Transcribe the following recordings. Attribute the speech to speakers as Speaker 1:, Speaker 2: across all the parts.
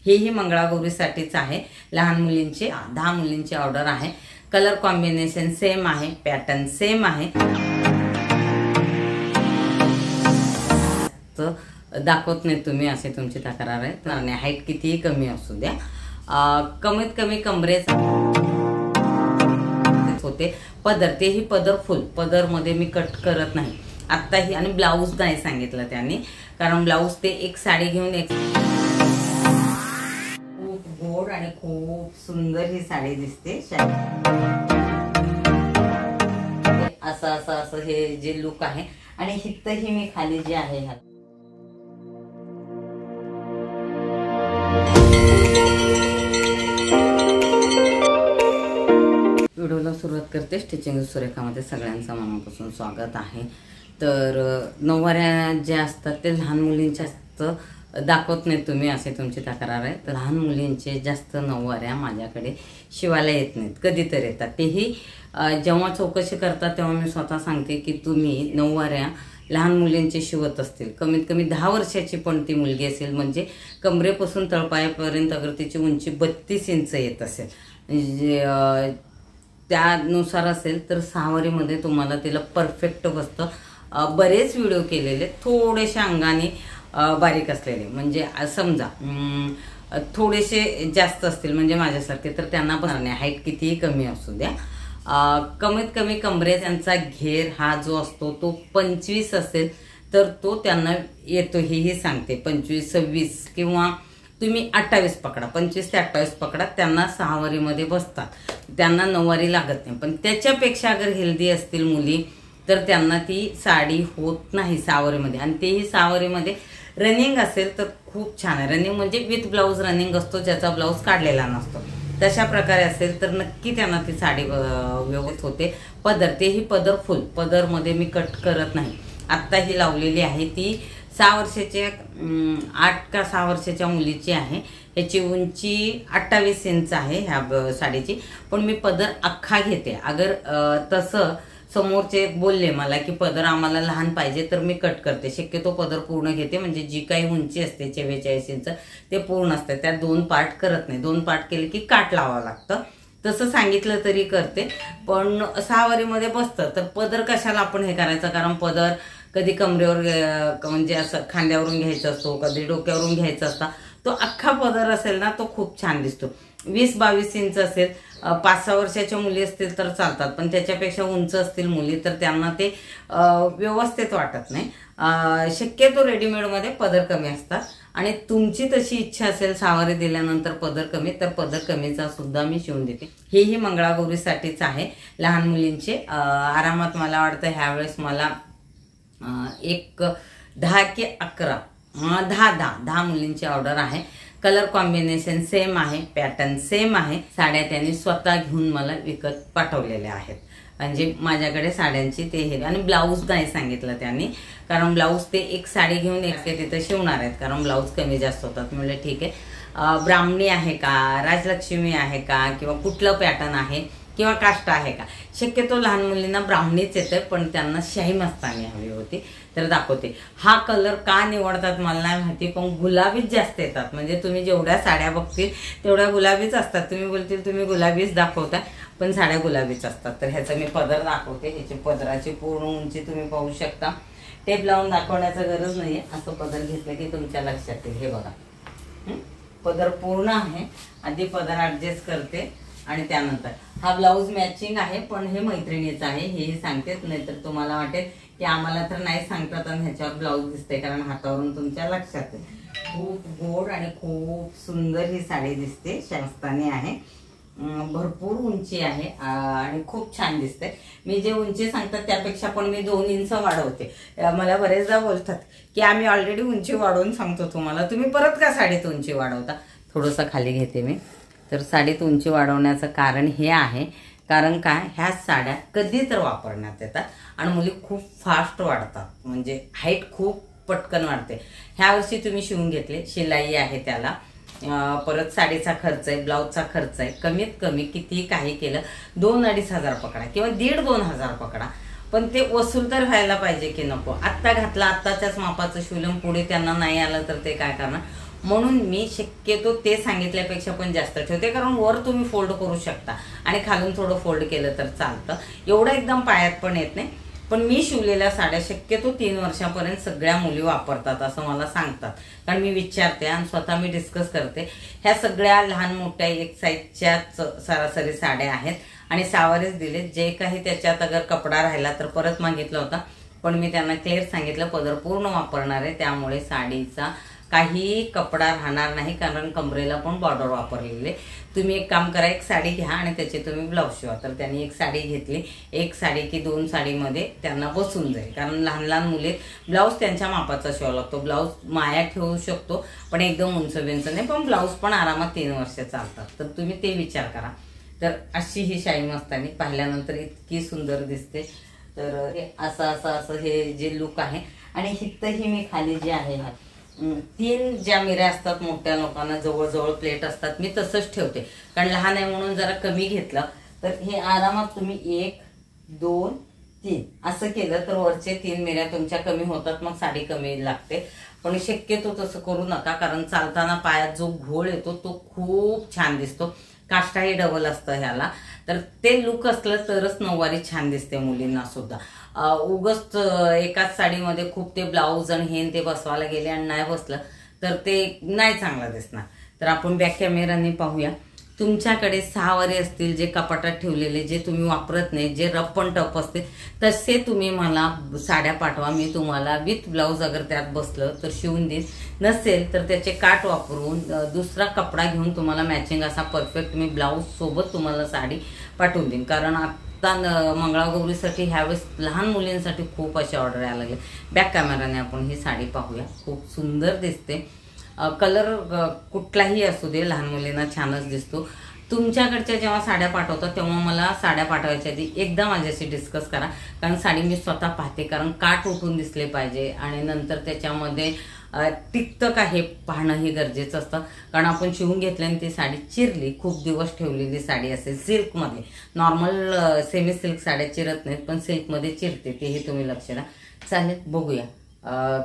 Speaker 1: हेही मंगळागौरीसाठीच आहे। लहान मुलींची 10 मुलींची ऑर्डर आहे। कलर कॉम्बिनेशन सेम आहे, पॅटर्न सेम आहे। दाखवत नाही तुम्ही असे तुमची तक्रार आहे। आणि हाईट कितीही कमी असू द्या, कमीत कमी कमरेच होते। पदर तेही पदर फुल पदर मध्ये मी कट करत नाही आत्ताही। आणि ब्लाऊज नाही सांगितलं त्यांनी, कारण ब्लाऊज ते एक साडी घेऊन एक खूप गोड आणि खूप सुंदर ही साडी दिसते। असं असं असं हे जे लुक आहे। आणि हितही मी खाली जे आहे व्हिडिओला सुरुवात करते। स्टिचिंग सुरेखामध्ये सगळ्यांचं मनापासून स्वागत आहे। तर नऊवाऱ्या जे असतात ते लहान मुलींचे जास्त दाखवत नाही तुम्ही असे तुमची तक्रार आहे। तर लहान मुलींचे जास्त नऊवाऱ्या माझ्याकडे शिवायला येत नाहीत, कधीतरी येतात। तेही जेव्हा चौकशी करतात तेव्हा मी स्वतः सांगते की तुम्ही नऊवाऱ्या लहान मुलींचे शिवत असतील, कमीत कमी 10 वर्षाची पण ती मुलगी असेल, म्हणजे कमरेपासून तळपायापर्यंत अगर तिची उंची 32 इंच येत असेल, म्हणजे त्यानुसार असेल तर सहावारीमध्ये तुम्हाला तिला परफेक्ट बसतं। बरेच व्हिडिओ केलेले थोडेसे अंगाने बारीक असलेले, म्हणजे समजा थोडेसे जास्त असतील म्हणजे माझ्यासारखे, तर त्यांना पण नाही। हाईट कितीही कमी असू द्या, कमीत कमी कमरे त्यांचा घेर हा जो असतो तो 25 असेल तर तो त्यांना येतो, हेही सांगते। 25, 26 किंवा तुम्ही 28 पकडा, 25 ते 28 पकडा, त्यांना सहावारीमध्ये बसतात, त्यांना नऊवारी लागत नाही। पण त्याच्यापेक्षा अगर हेल्दी असतील मुली तर त्यांना ती साडी होत नाही सहावारीमध्ये। आणि तेही सहावारीमध्ये रनिंग असेल तर खूप छान आहे। रनिंग म्हणजे विथ ब्लाऊज रनिंग असतो, ज्याचा ब्लाऊज काढलेला नसतो, तशा प्रकारे असेल तर नक्की त्यांना ती साडी व्यवस्थित होते। पदर तेही पदर फुल पदर मध्ये मी कट करत नाही। आत्ता ही लावलेली आहे ती 6 वर्षाच्या 8 का 6 वर्षाच्या मुलीची आहे। याची उंची 28 इंच आहे ह्या साडीची, पण मी पदर अख्खा घेते। अगर तसं समोरचे बोलले मला की पदर आम्हाला लहान पाहिजे तर मी कट करते, शक्यतो पदर पूर्ण घेते, म्हणजे जी काही उंची असते 44 इंच ते पूर्ण असते, त्यात 2 पार्ट करत नाही। 2 पार्ट केले की काट लावावं लागतं, तसं सांगितलं तरी करते। पण सहावारीमध्ये बसतं तर पदर कशाला आपण हे करायचं, कारण पदर कधी कमरेवर म्हणजे असं खांद्यावरून घ्यायचा असतो, कधी डोक्यावरून घ्यायचा असता, तो अख्खा पदर असेल ना तो खूप छान दिसतो। 20-22 इंच असेल, 5-6 वर्षाच्या मुली असतील तर चालतात, पण त्याच्यापेक्षा उंच असतील मुली तर त्यांना ते व्यवस्थित वाटत नाही। शक्यतो रेडीमेडमध्ये पदर कमी असतात। आणि तुमची तशी इच्छा असेल सहावारी दिल्यानंतर पदर कमी, तर पदर कमीचा सुद्धा मी शिवून देते। हेही मंगळागौरीसाठीच आहे। लहान मुलींचे आरामात मला वाटतं ह्यावेळेस मला एक 10 की 11 10 मुलींची ऑर्डर आहे। कलर कॉम्बिनेशन सेम आहे, पॅटर्न सेम आहे। साड्या त्यांनी स्वतः घेऊन मला विकत पाठवलेल्या आहेत, म्हणजे माझ्याकडे साड्यांची ते हे। आणि ब्लाऊज नाही सांगितलं त्यांनी, कारण ब्लाऊज ते एक साडी घेऊन एक तिथे शिवणार आहेत, कारण ब्लाऊज कमी जास्त होतात। म्हणजे ठीक आहे, ब्राह्मणी आहे का, राजलक्ष्मी आहे का, किंवा कुठलं पॅटर्न आहे किंवा काष्ट आहे का। शक्यतो लहान मुलींना ब्राह्मणीच येते, पण त्यांना शाही मस्तानी हवी होती तर दाखवते। हा कलर का निवडतात मला नाही माहिती, पण गुलाबीच जास्त येतात, म्हणजे तुम्ही जेवढ्या साड्या बघतील तेवढ्या गुलाबीच असतात। तुम्ही बोलतील तुम्ही गुलाबीच दाखवता, पण साड्या गुलाबीच असतात। तर ह्याचं मी पदर दाखवते। ह्याची पदराची पूर्ण उंची तुम्ही पाहू शकता, टेप लावून दाखवण्याची गरज नाहीये। असं पदर घेतलं की तुमच्या लक्षात येईल। हे बघा, पदर पूर्ण आहे। आधी पदर ऍडजस्ट करते आणि त्यानंतर हा ब्लाऊज मॅचिंग आहे, पण हे मैत्रिणीचं आहे हेही सांगतेच, नाहीतर तुम्हाला वाटेल की आम्हाला तर नाही सांगतात आणि ह्याच्यावर ब्लाऊज दिसते, कारण हातावरून तुमच्या लक्षात येईल। खूप गोड आणि खूप सुंदर ही साडी दिसते, शास्तानी आहे, भरपूर उंची आहे आणि खूप छान दिसते। मी जे उंची सांगतात त्यापेक्षा पण मी 2 इंच वाढवते। मला बरेचदा बोलतात की आम्ही ऑलरेडी उंची वाढवून सांगतो तुम्हाला, तुम्ही परत का साडीत उंची वाढवता। थोडंसं खाली घेते मी। तर साडीत उंची वाढवण्याचं कारण हे आहे, कारण काय, ह्या साड्या कधी तर वापरण्यात येतात आणि मुली खूप फास्ट वाढतात, म्हणजे हाईट खूप पटकन वाढते। ह्या वर्षी तुम्ही शिवून घेतले, शिलाई आहे त्याला, परत साडीचा खर्च आहे, ब्लाऊजचा खर्च आहे, कमीत कमी किती काही केलं 2-2.5 हजार पकडा किंवा 1.5-2 हजार पकडा, पण ते वसूल तर व्हायला पाहिजे की नको। आत्ता घातला आत्ताच्याच मापाचं शिवलं, पुढे त्यांना नाही आलं तर ते काय करणार। म्हणून मी शक्यतो ते सांगितल्यापेक्षा पण जास्त ठेवते, कारण वर तुम्ही फोल्ड करू शकता आणि खालून थोडं फोल्ड केलं तर चालतं. एवढं एकदम पायात पण येत नाही. पण मी शिवलेल्या साड्या शक्यतो 3 वर्षापर्यंत सगळ्या मुली वापरतात असं मला सांगतात, कारण मी विचारते आणि स्वतः मी डिस्कस करते. ह्या सगळ्या लहान मोठ्या एक साईजच्याच सरासरी साड्या आहेत आणि सहावारीच दिले. जे काही त्याच्यात अगर कपडा राहिला तर परत मागितला होता, पण मी त्यांना क्लिअर सांगितलं पदर पूर्ण वापरणार आहे, त्यामुळे साडीचा काही कपडा राहणार नाही, कारण कमरेला पण बॉर्डर वापरलेले. तुम्ही एक काम करा, एक साडी घ्या आणि त्याचे तुम्ही ब्लाऊज शिवा. तर त्यांनी एक साडी घेतली. एक साडी की 2 साडीमध्ये त्यांना बसून जाईल, कारण लहान लहान मुले ब्लाऊज त्यांच्या मापाचा शिवावा लागतो. ब्लाऊज माया ठेवू शकतो पण एकदम उंच बिंच नाही, पण ब्लाऊज पण आरामात 3 वर्ष चालतात. तर तुम्ही ते विचार करा. तर अशी ही शाही मस्तानी पाहिल्यानंतर इतकी सुंदर दिसते. तर हे असं हे जे लुक आहे. आणि हिथंही मी खाली जे आहे 3 ज्या मिऱ्या असतात मोठ्या लोकांना जवळजवळ प्लेट असतात, मी तसंच ठेवते, कारण लहान आहे म्हणून जरा कमी घेतलं तर हे आरामात तुम्ही 1 2 3 असं केलं तर वरचे 3 मिऱ्या तुमच्या कमी होतात, मग साडी कमी लागते. पण शक्यतो तसं करू नका, कारण चालताना पायात जो घोळ येतो तो खूप छान दिसतो. काष्टाही डबल असतं ह्याला, तर ते लुक असलं तरच नऊवारी छान दिसते मुलींना सुद्धा. उगच एकाच साडीमध्ये खूप ते ब्लाऊज आणि हे ते बसवायला गेले आणि नाही बसलं तर ते नाही चांगलं दिसणार. तर आपण बॅक कॅमेराने पाहूया. तुमच्याकडे 6 वारी असतील जे कपाटात ठेवलेले, जे तुम्ही वापरत नाही, जे रफ पण टप असतील, तसे तुम्ही मला साड्या पाठवा. मी तुम्हाला विथ ब्लाऊज अगर त्यात बसलं तर शिवून देईन. नसेल तर त्याचे काट वापरून दुसरा कपडा घेऊन तुम्हाला मॅचिंग असा परफेक्ट मी ब्लाऊज सोबत तुम्हाला साडी पाठवून देईन. कारण आता मंगळागौरीसाठी ह्यावेळेस लहान मुलींसाठी खूप अशी ऑर्डर यायला लागले. बॅक कॅमेराने आपण ही साडी पाहूया. खूप सुंदर दिसते. कलर कुठलाही असू दे लहान मुलींना छानच दिसतो. तुमच्याकडच्या जेव्हा साड्या पाठवतात तेव्हा मला साड्या पाठवायच्या आधी एकदा माझ्याशी डिस्कस करा, कारण साडी मी स्वतः पाहते, कारण काट उठून दिसले पाहिजे आणि नंतर त्याच्यामध्ये टिकतं का हे पाहणंही गरजेचं असतं. कारण आपण शिवून घेतल्याने ती साडी चिरली, खूप दिवस ठेवलेली साडी असेल सिल्कमध्ये, नॉर्मल सेमी सिल्क साड्या चिरत नाहीत पण सिल्कमध्ये चिरते, तेही तुम्ही लक्ष द्या. चालेल, बघूया.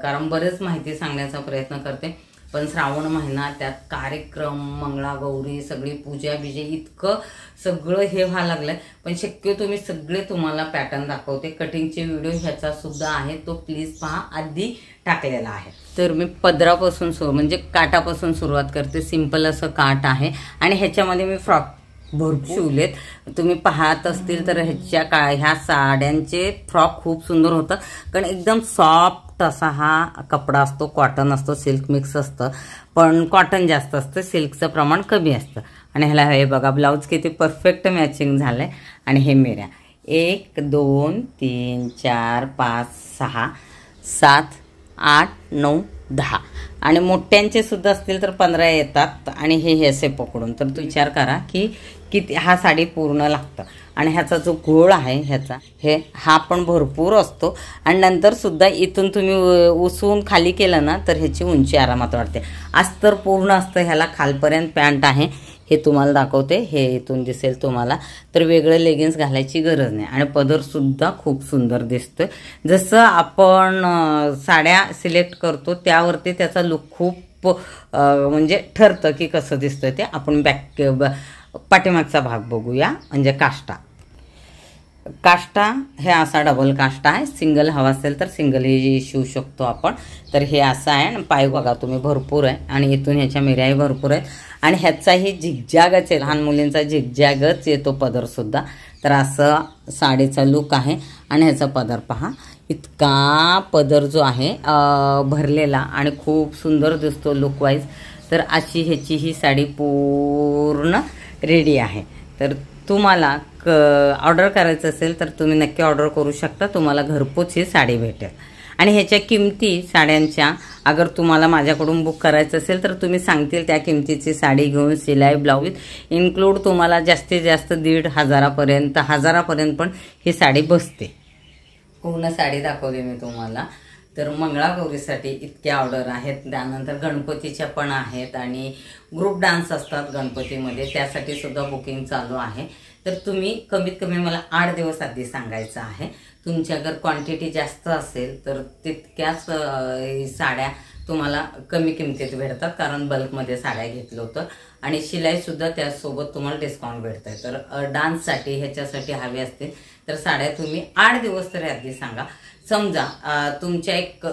Speaker 1: कारण बरेच माहिती सांगण्याचा प्रयत्न करते, पण श्रावण महिना, त्यात कार्यक्रम, मंगळागौरी, सगळी पूजा बिजे, इतकं सगळं हे व्हायला लागलंय. पण शक्यतो मी सगळे तुम्हाला पॅटर्न दाखवते. कटिंगचे व्हिडिओ ह्याचा सुद्धा आहे, तो प्लीज पहा, आधी टाकलेला आहे. तर मी पदरापासून म्हणजे काटापासून सुरुवात करते. सिंपल असं काट आहे आणि ह्याच्यामध्ये मी फ्रॉक भरपूर शिवलेत. तुम्ही पाहत असतील तर ह्या साड्यांचे फ्रॉक खूप सुंदर होतात, कारण एकदम सॉफ्ट असा हा कपडा असतो. कॉटन असतो, सिल्क मिक्स असतं, पण कॉटन जास्त असतं, सिल्कचं प्रमाण कमी असतं. आणि ह्याला हे बघा ब्लाऊज किती परफेक्ट मॅचिंग झालंय. आणि हे मिऱ्या 1 2 3 4 5 6 7 8 9 10 आणि मोठ्यांचे सुद्धा असतील तर 15 येतात. आणि हे असे पकडून तर तू विचार करा की किती हा साडी पूर्ण लागतं. आणि ह्याचा जो घोळ आहे हा पण भरपूर असतो. आणि नंतर सुद्धा इथून तुम्ही उसवून खाली केलं ना तर ह्याची उंची आरामात वाढते. अस्तर पूर्ण असतं, ह्याला खालपर्यंत पॅन्ट आहे, हे तुम्हाला दाखवते, हे इथून दिसेल तुम्हाला. तर वेगळं लेगिन्स घालायची गरज नाही. आणि पदरसुद्धा खूप सुंदर दिसतोय. जसं आपण साड्या सिलेक्ट करतो त्यावरती त्याचा लुक खूप म्हणजे ठरतं की कसं दिसतंय ते. आपण पाठीमागचा भाग बघूया. म्हणजे काष्टा हे असा डबल काष्टा आहे. सिंगल हवा असेल तर सिंगलही शिवू शकतो आपण. तर हे असं आहे. आणि पाय बघा तुम्ही भरपूर आहे आणि इथून ह्याच्या मिऱ्याही भरपूर आहेत. आणि ह्याचाही झिगझॅगच आहे, लहान मुलींचा झिगझॅगच येतो पदरसुद्धा. तर असं साडीचा लुक आहे. आणि ह्याचा पदर पहा, इतका पदर जो आहे भरलेला आणि खूप सुंदर दिसतो लुक वाईज. तर अशी ह्याची ही साडी पूर्ण रेडी आहे. तर तुम्हाला ऑर्डर करायचं असेल तर तुम्ही नक्की ऑर्डर करू शकता. तुम्हाला घरपोच ही साडी भेटेल. आणि ह्याच्या किमती साड्यांच्या अगर तुम्हाला माझ्याकडून बुक करायचं असेल तर तुम्ही सांगतील त्या किमतीची साडी घेऊन शिलाई ब्लाऊज इन्क्लूड तुम्हाला जास्तीत जास्त 1,500 1000 पण ही साडी बसते. पूर्ण साडी दाखवली मी तुम्हाला. तर मंगळागौरीसाठी इतक्या ऑर्डर आहेत. त्यानंतर गणपतीच्या पण आहेत आणि ग्रुप डान्स असतात गणपतीमध्ये, त्यासाठी सुद्धा बुकिंग चालू आहे. तर तुम्ही कमीत कमी मला 8 दिवस आधी सांगायचं आहे. तुमची अगर क्वांटिटी जास्त असेल तर तितक्याच साड्या तुम्हाला कमी किमतीत भेटतात, कारण बल्कमध्ये साड्या घेतलं होतं आणि शिलाईसुद्धा त्यासोबत तुम्हाला डिस्काउंट भेटत आहे. तर डान्ससाठी ह्याच्यासाठी हवे असतील तर साड्या तुम्ही 8 दिवस तरी आधी सांगा. समजा तुमच्या एक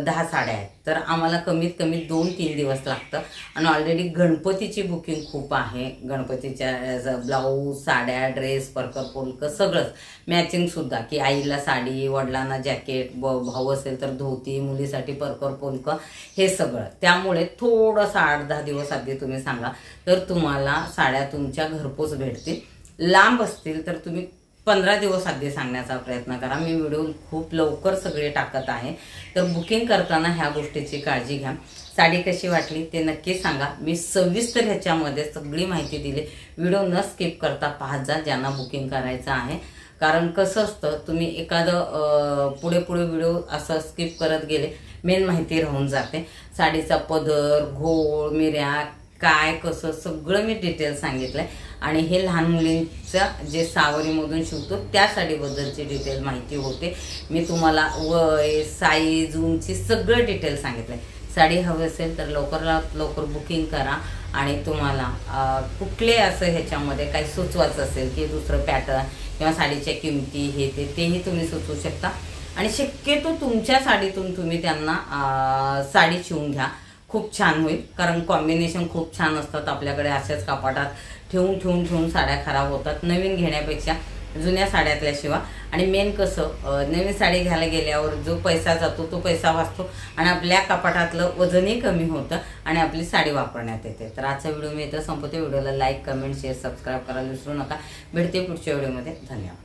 Speaker 1: 10 साड्या आहेत तर आम्हाला कमीत कमी 2-3 दिवस लागतं आणि ऑलरेडी गणपतीची बुकिंग खूप आहे. गणपतीच्या ब्लाऊज, साड्या, ड्रेस, परकर पोलकं सगळंच मॅचिंगसुद्धा, की आईला साडी, वडिलांना जॅकेट, भाऊ असेल तर धोती, मुलीसाठी परकर पोलकं, हे सगळं. त्यामुळे थोडंसं 8-10 दिवस आधी तुम्ही सांगा तर तुम्हाला साड्या तुमच्या घरपोच भेटतील. लांब असतील तर तुम्ही 15 दिवस आधी सांगण्याचा प्रयत्न करा. मी व्हिडिओ खूप लवकर सगळे टाकत आहे, तर बुकिंग करताना ह्या गोष्टीची काळजी घ्या. साडी कशी वाटली ते नक्की सांगा. मी सविस्तर ह्याच्यामध्ये सगळी माहिती दिली. व्हिडिओ न स्किप करता पाहत जा ज्यांना बुकिंग करायचं आहे. कारण कसं असतं, तुम्ही एखादं पुढे व्हिडिओ असं स्किप करत गेले, मेन माहिती राहून जाते. साडीचा पदर, घोळ, मिऱ्या, काय कसं सगळं मी डिटेल सांगितलंय आणि हे लहान मुलींचं जे सावरीमधून शिवतो त्या साडीबद्दलची डिटेल माहिती होते. मी तुम्हाला वय, साईज, उंची सगळं डिटेल सांगितलंय. साडी हवी असेल तर लवकरात लवकर बुकिंग करा आणि तुम्हाला कुठले असं ह्याच्यामध्ये काही सुचवायचं असेल की दुसरं पॅटर्न किंवा साडीच्या किमती हे तेही तुम्ही सुचवू शकता. आणि शक्यतो तुमच्या साडीतून तुम्ही त्यांना साडी शिवून घ्या, खूप छान होईल. कारण कॉम्बिनेशन खूप छान असतात आपल्याकडे. अशाच कपाटात ठेवून साड्या खराब होतात. नवीन घेण्यापेक्षा जुन्या साड्यातल्या शिवा. आणि मेन कसं, नवीन साडी घ्यायला गेल्यावर जो पैसा जातो तो पैसा वाचतो आणि आपल्या कपाटातलं वजनही कमी होतं आणि आपली साडी वापरण्यात येते. तर आजचा व्हिडिओ मी इथं संपवते. व्हिडिओला लाईक, कमेंट, शेअर, सबस्क्राईब करायला विसरू नका. भेटते पुढच्या व्हिडिओमध्ये. धन्यवाद.